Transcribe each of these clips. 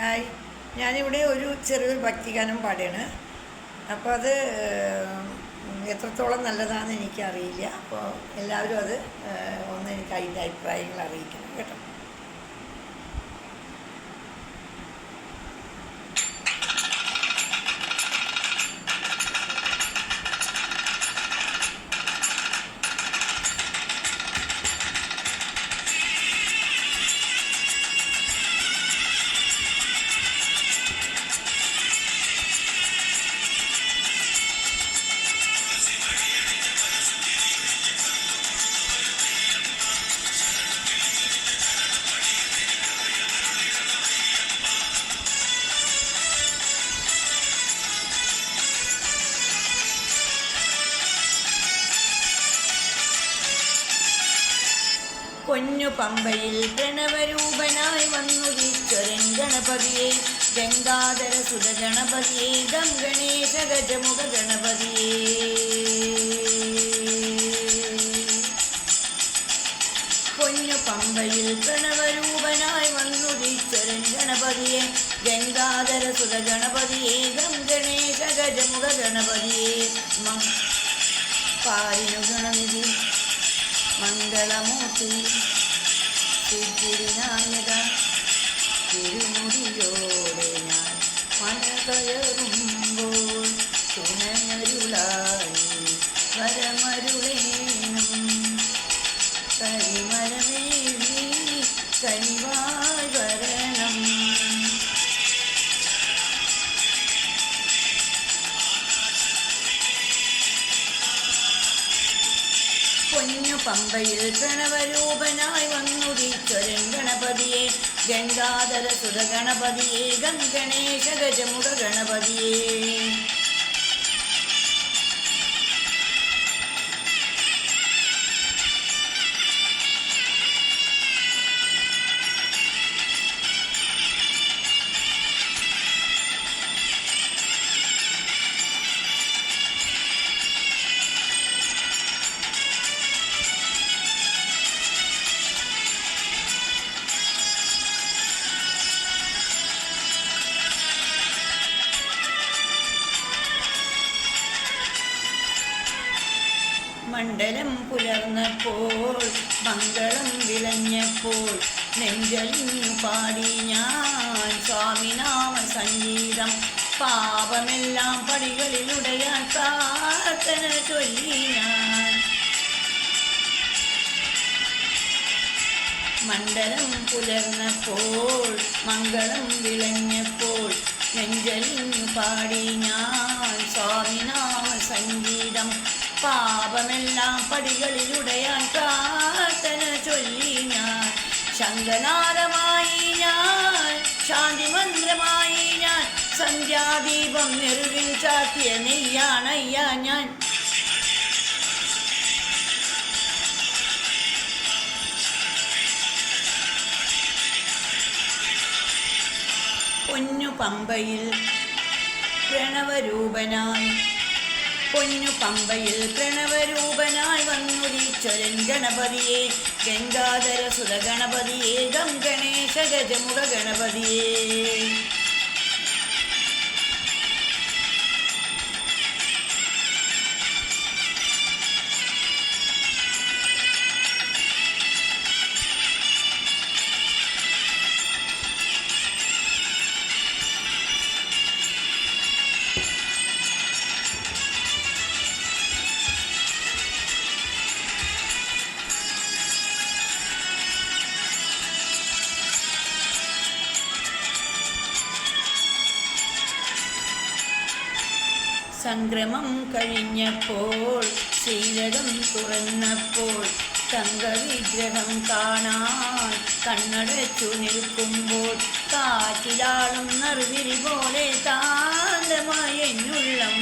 Hi, ഞാനിവിടെ ഒരു ചെറിയൊരു ഭക്തിഗാനം പാടുകയാണ്. അപ്പോൾ അത് എത്രത്തോളം നല്ലതാണെന്ന് എനിക്കറിയില്ല. അപ്പോൾ എല്ലാവരും അത് ഒന്ന് എനിക്ക് അതിൻ്റെ അഭിപ്രായങ്ങൾ അറിയിക്കണം കേട്ടോ. പൊന്നു പമ്പയിൽ പ്രണവരൂപനായി വന്നുദിച്ചൊരൻ ഗണപതിയെ, ഗംഗാധര സുത ഗണപതിയെ, ഗം ഗണേശ ഗജമുഖ ഗണപതിയെ. പൊന്നു പമ്പയിൽ പ്രണവരൂപനായി വന്നുദിച്ചൊരൻ ഗണപതിയെ, ഗംഗാധര സുത ഗണപതിയെ, ഗം ഗണേശ ഗജമുഖ ഗണപതിയെ. പാരിനു ഗണനിധി മംഗളമൂർത്തി സിദ്ധിവിനായക, തിരുമുടിയോടെ ഞാൻ മന കയറുമ്പോൾ തുണയരുളായി വരമരുളേണം. കരിമരമേവി കനിവായി വരണം. പൊന്നു പമ്പയിൽ പ്രണവരൂപനായി വന്നുദിച്ചൊരൻ ഗണപതിയെ, ഗംഗാധര സുത ഗണപതിയെ, ഗം ഗണേശ ഗജമുഖ ഗണപതിയെ. മണ്ഡലം പുലർന്നപ്പോൾ മംഗളം വിളഞ്ഞപ്പോൾ നെഞ്ചലിഞ്ഞു പാടി ഞാൻ സ്വാമിനാമ സംഗീതം. പാപമെല്ലാം പടികളിലുടയാൻ പ്രാർത്ഥന ചൊല്ലി ഞാൻ. മണ്ഡലം പുലർന്നപ്പോൾ മംഗളം വിളഞ്ഞപ്പോൾ നെഞ്ചലിഞ്ഞു പാടി ഞാൻ സ്വാമിനാമ സംഗീതം. പാപമെല്ലാം പടികളിലുടയാൻ പ്രാർത്ഥന ചൊല്ലി ഞാൻ. ശംഖനാദമായി ഞാൻ, ശാന്തി മന്ത്രമായി ഞാൻ, സന്ധ്യാദീപം നെറുകിൽ ചാത്തിയ നെയ്യാണയ്യ ഞാൻ. പൊന്നു പമ്പയിൽ പ്രണവരൂപനായി, പൊന്നു പമ്പയിൽ പ്രണവരൂപനായി വന്നുദിച്ചൊരൻ ഗണപതിയെ, ഗംഗാധര സുത ഗണപതിയെ, ഗം ഗണേശ ഗജമുഖ ഗണപതിയെ. സംക്രമം കഴിഞ്ഞപ്പോൾ ശ്രീരഥം തുറന്നപ്പോൾ തങ്കവിഗ്രഹം കാണാൻ കണ്ണടച്ചു നിൽക്കുമ്പോൾ കാറ്റിലാളും നറുവിരി പോലെ താന്തമായ എന്നുള്ളം.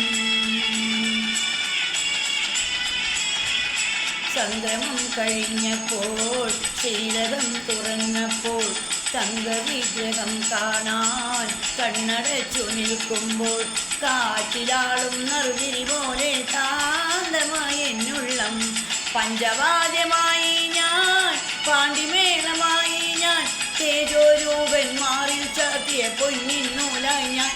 സംക്രമം കഴിഞ്ഞപ്പോൾ ശ്രീരഥം തുറന്നപ്പോൾ തങ്കവിഗ്രഹം കാണാൻ കണ്ണടച്ചു നിൽക്കുമ്പോൾ കാറ്റിലാളും നറുതിരി പോലെ താന്തമായ എന്നുള്ളം. പഞ്ചവാദ്യമായി ഞാൻ, പാണ്ടിമേളമായി ഞാൻ, തേജോരൂപൻ മാറിൽ ചാത്തി ചുറ്റിയ പൊന്നിന്നൂലായി ഞാൻ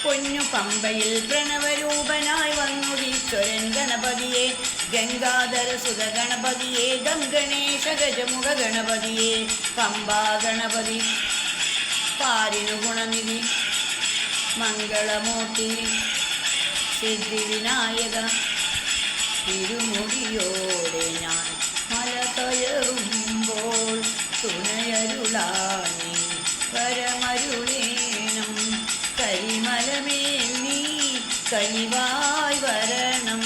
പൊന്നു പമ്പയിൽ പ്രണവരൂപനായി വന്നുദീശ്വരൻ ഗണപതിയെ ഗംഗാധര സുത ഗണപതിയെ ഗംഗണേശ ഗജമുഖ ഗണപതിയെ പമ്പാ ഗണപതി പാരിനു ഗുണനിധി മംഗളമൂർത്തി സിദ്ധിവിനായക തിരുമുടിയോടെ ഞാൻ മല കയറുമ്പോൾ തുണയരുളാനി വരമരുളേണം കരിമലമേൽ നീ കനിവായി വരണം.